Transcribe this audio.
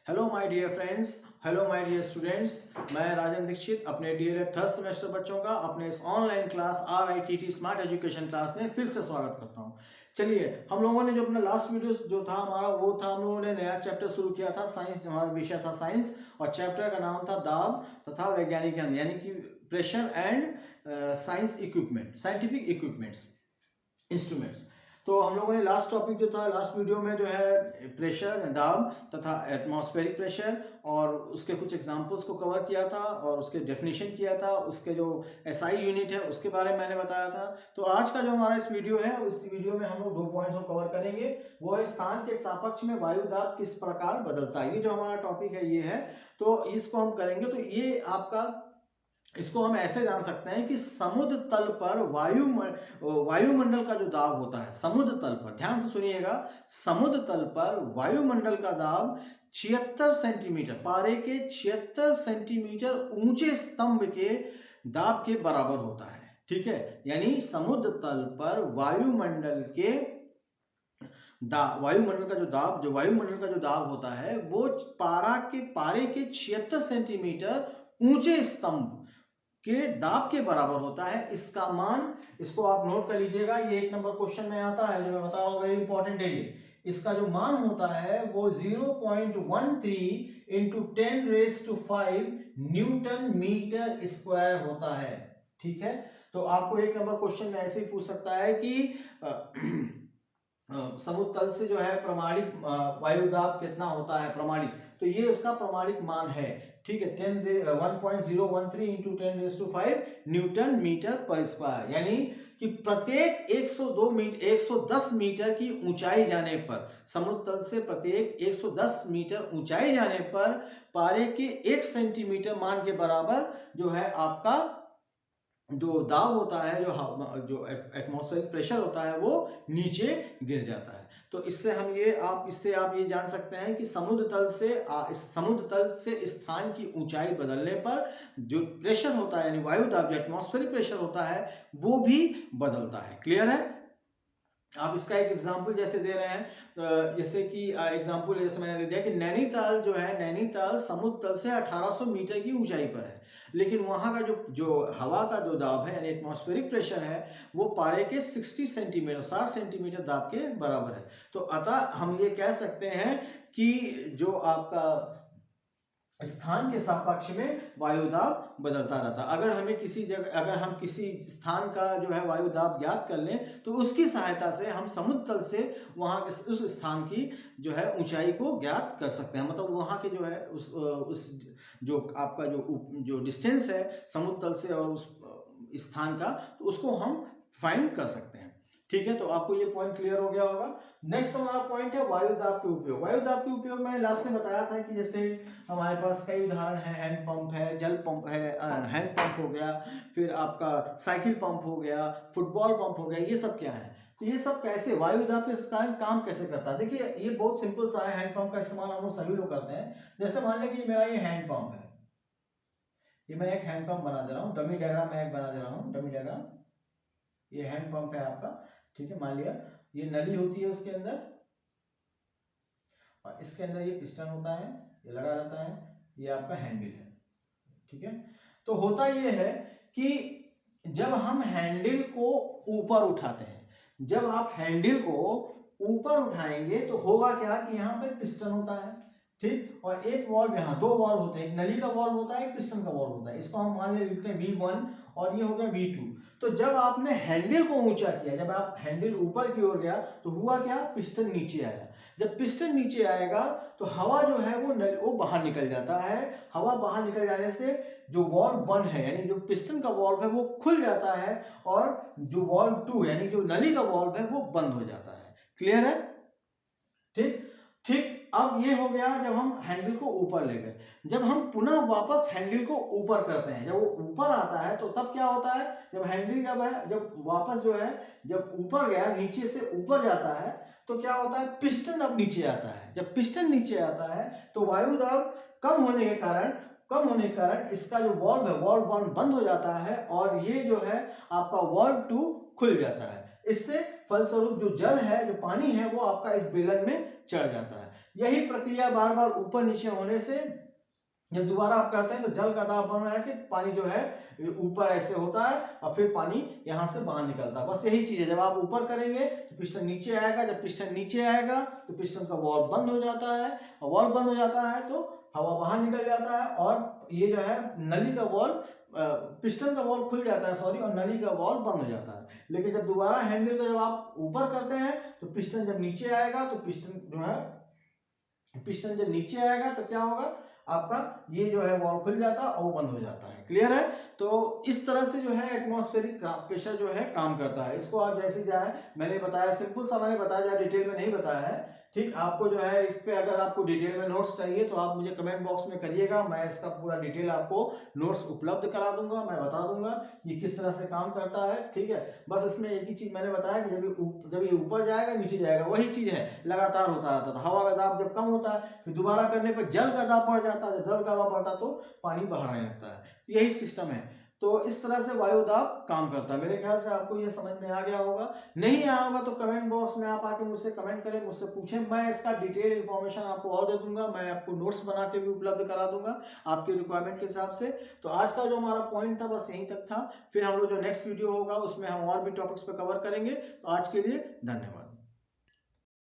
Hello my dear friends, hello my dear students. मैं राजन दीक्षित अपने DElEd third semester बच्चों का अपने इस online class RITT smart education class में फिर से स्वागत करता हूं। चलिए, हम लोगों ने जो अपना लास्ट वीडियो जो था हमारा वो था, हम लोगों ने नया चैप्टर शुरू किया था साइंस। हमारा विषय था साइंस और चैप्टर का नाम था दाब तथा वैज्ञानिक यंत्र, यानी कि pressure and science equipment, scientific equipments, instruments. तो हम लोगों ने लास्ट टॉपिक जो था लास्ट वीडियो में जो है प्रेशर, दाब तथा एटमॉस्फेरिक प्रेशर और उसके कुछ एग्जांपल्स को कवर किया था और उसके डेफिनेशन किया था। उसके जो SI यूनिट है उसके बारे में मैंने बताया था। तो आज का जो हमारा इस वीडियो है, उस वीडियो में हम लोग 2 पॉइंट्स को कवर करेंगे। वो है स्थान के सापेक्ष में वायु दाब किस प्रकार बदलता है। ये जो हमारा टॉपिक है ये है, तो इसको हम करेंगे। तो ये आपका, इसको हम ऐसे जान सकते हैं कि समुद्र तल पर वायुमंडल का जो दाब होता है, समुद्र तल पर, ध्यान से सुनिएगा, समुद्र तल पर वायुमंडल का दाब 76 सेंटीमीटर, पारे के 76 सेंटीमीटर ऊंचे स्तंभ के दाब के बराबर होता है। ठीक है, यानी समुद्र तल पर वायुमंडल के वायुमंडल का जो दाब होता है वो पारे के 76 सेंटीमीटर ऊंचे स्तंभ के दाब के बराबर होता है। इसका मान, इसको आप नोट कर लीजिएगा, ये 1 नंबर क्वेश्चन में आता है, जो मैं बता रहा हूं, वेरी इंपॉर्टेंट है ये। इसका जो मान होता है वो 0.13 इंटू 10⁵ न्यूटन मीटर स्क्वायर होता है। ठीक है, तो आपको 1 नंबर क्वेश्चन में ऐसे ही पूछ सकता है कि समुद्र तल से जो है प्रमाणिक वायु दाब कितना होता है, प्रमाणिक, तो ये उसका प्रमाणिक मान है। ठीक है, 1.013 इंटू 10⁵ न्यूटन मीटर पर स्क्वायर, यानी कि प्रत्येक 110 मीटर की ऊंचाई जाने पर, समुद्र तल से प्रत्येक 110 मीटर ऊंचाई जाने पर पारे के 1 सेंटीमीटर मान के बराबर जो है आपका जो दाब होता है, जो एटमॉस्फेरिक प्रेशर होता है, वो नीचे गिर जाता है। तो इससे आप ये जान सकते हैं कि समुद्र तल से स्थान की ऊंचाई बदलने पर जो प्रेशर होता है, यानी वायु दाब, जो एटमॉस्फेरिक प्रेशर होता है, वो भी बदलता है। क्लियर है? आप इसका एक एग्जाम्पल जैसे दे रहे हैं, जैसे कि एग्जाम्पल जैसे मैंने दे दिया कि नैनीताल जो है, नैनीताल समुद्र तल से 1800 मीटर की ऊंचाई पर है, लेकिन वहां का जो हवा का जो दाब है, यानी एटमॉस्फेरिक प्रेशर है, वो पारे के 60 सेंटीमीटर दाब के बराबर है। तो अतः हम ये कह सकते हैं कि जो आपका स्थान के सापेक्ष में वायु दाब बदलता रहता है। अगर हम किसी स्थान का जो है वायु दाब ज्ञात कर लें, तो उसकी सहायता से हम समुद्र तल से वहां के उस स्थान की जो है ऊंचाई को ज्ञात कर सकते हैं। मतलब वहां के जो है उस जो आपका जो डिस्टेंस है समुद्र तल से और उस स्थान का, तो उसको हम फाइंड कर सकते हैं। ठीक है, तो आपको ये पॉइंट क्लियर हो गया होगा। नेक्स्ट हमारा पॉइंट है वायु दाब के उपयोग। वायु दाब के उपयोग मैंने लास्ट में बताया था कि जैसे हमारे पास कई उदाहरण है, हैंड पंप है, जल पंप है, हैंड पंप हो गया, फिर आपका साइकिल पंप हो गया, फुटबॉल पंप हो गया, ये सब क्या है। तो ये सब कैसे वायु दाब के कारण काम कैसे करता है, देखिए ये बहुत सिंपल सा है। हैंड पंप का इस्तेमाल हम लोग सभी लोग करते हैं। जैसे मान लें कि मेरा ये हैंड पंप है, ये मैं एक हैंड पंप बना दे रहा हूँ, डमी डायग्राम मैं एक बना दे रहा हूँ, डमी डायग्राम। ये हैंड पंप है आपका। ठीक है, मान लिया ये नली होती है उसके अंदर, और इसके अंदर ये पिस्टन होता है, ये लगा रहता है, ये आपका हैंडल है। ठीक है, तो होता ये है कि जब हम हैंडल को ऊपर उठाते हैं, जब आप हैंडल को ऊपर उठाएंगे तो होगा क्या कि यहाँ पे पिस्टन होता है। ठीक, और एक वॉल्व, यहाँ 2 वॉल्व होते हैं, एक नली का वॉल्व होता है, एक पिस्टन का वॉल्व होता है। इसको हम मान लिखते हैं V1 और ये हो गया V2। तो जब आपने हैंडल को ऊंचा किया, जब आप हैंडल ऊपर की ओर गया, तो हुआ क्या, पिस्टन नीचे आया। जब पिस्टन नीचे आएगा तो हवा जो है वो बाहर निकल जाता है। हवा बाहर निकल जाने से जो वॉल्व 1 है, यानी जो पिस्टन का वॉल्व है, वो खुल जाता है, और जो वॉल्व 2 यानी जो नली का वॉल्व है, वो बंद हो जाता है। क्लियर है? ठीक ठीक, अब ये हो गया जब हम हैंडल को ऊपर ले गए। जब हम पुनः वापस हैंडल को ऊपर करते हैं, जब वो ऊपर आता है, तो तब क्या होता है, जब हैंडल जब वापस जो है, जब ऊपर गया, नीचे से ऊपर जाता है, तो क्या होता है, पिस्टन अब नीचे आता है। जब पिस्टन नीचे आता है तो वायु दाब कम होने के कारण इसका जो वॉल्व है, वॉल्व 1 बंद हो जाता है, और ये जो है आपका वॉल्व 2 खुल जाता है। इससे फलस्वरूप जो जल है, जो पानी है, वो आपका इस बेलन में चढ़ जाता है। यही प्रक्रिया बार बार ऊपर नीचे होने से जब दोबारा आप करते हैं तो जल का दाब बन रहा है कि पानी जो है ऊपर ऐसे होता है और फिर पानी यहां से बाहर निकलता है। बस यही चीज है, जब आप ऊपर करेंगे तो पिस्टन नीचे आएगा, जब पिस्टन नीचे आएगा तो पिस्टन का वॉल्व बंद हो जाता है, और वॉल्व बंद हो जाता है तो हवा बाहर निकल जाता है, और ये जो है नली का वॉल्व, पिस्टन का वॉल्व खुल जाता है सॉरी, और नली का वॉल्व बंद हो जाता है। लेकिन जब दोबारा हैंडल को जब आप ऊपर करते हैं तो पिस्टन जब नीचे आएगा तो पिस्टन जो है, पिस्टन जब नीचे आएगा तो क्या होगा, आपका ये जो है वॉल्व खुल जाता है और वो बंद हो जाता है। क्लियर है? तो इस तरह से जो है एटमॉस्फेरिक प्रेशर जो है काम करता है। इसको आप जैसे जाए मैंने बताया, सिंपल सा मैंने बताया, जाए डिटेल में नहीं बताया है। ठीक, आपको जो है इस पे अगर आपको डिटेल में नोट्स चाहिए तो आप मुझे कमेंट बॉक्स में करिएगा, मैं इसका पूरा डिटेल आपको नोट्स उपलब्ध करा दूंगा, मैं बता दूंगा ये किस तरह से काम करता है। ठीक है, बस इसमें एक ही चीज मैंने बताया कि जब ये ऊपर जाएगा नीचे जाएगा, वही चीज है, लगातार होता रहता था। हवा का दाब जब कम होता है फिर दोबारा करने पर जल का दाब बढ़ जाता है, जब जल का दाब बढ़ता तो पानी बाहर आने लगता है। यही सिस्टम है। तो इस तरह से वायु दाब काम करता है। मेरे ख्याल से आपको ये समझ में आ गया होगा। नहीं आया होगा तो कमेंट बॉक्स में आप आके मुझसे कमेंट करें, मुझसे पूछें, मैं इसका डिटेल इन्फॉर्मेशन आपको और दे दूंगा, मैं आपको नोट्स बना के भी उपलब्ध करा दूंगा आपके रिक्वायरमेंट के हिसाब से। तो आज का जो हमारा पॉइंट था बस यहीं तक था, फिर हम लोग जो नेक्स्ट वीडियो होगा उसमें हम और भी टॉपिक्स पे कवर करेंगे। तो आज के लिए धन्यवाद।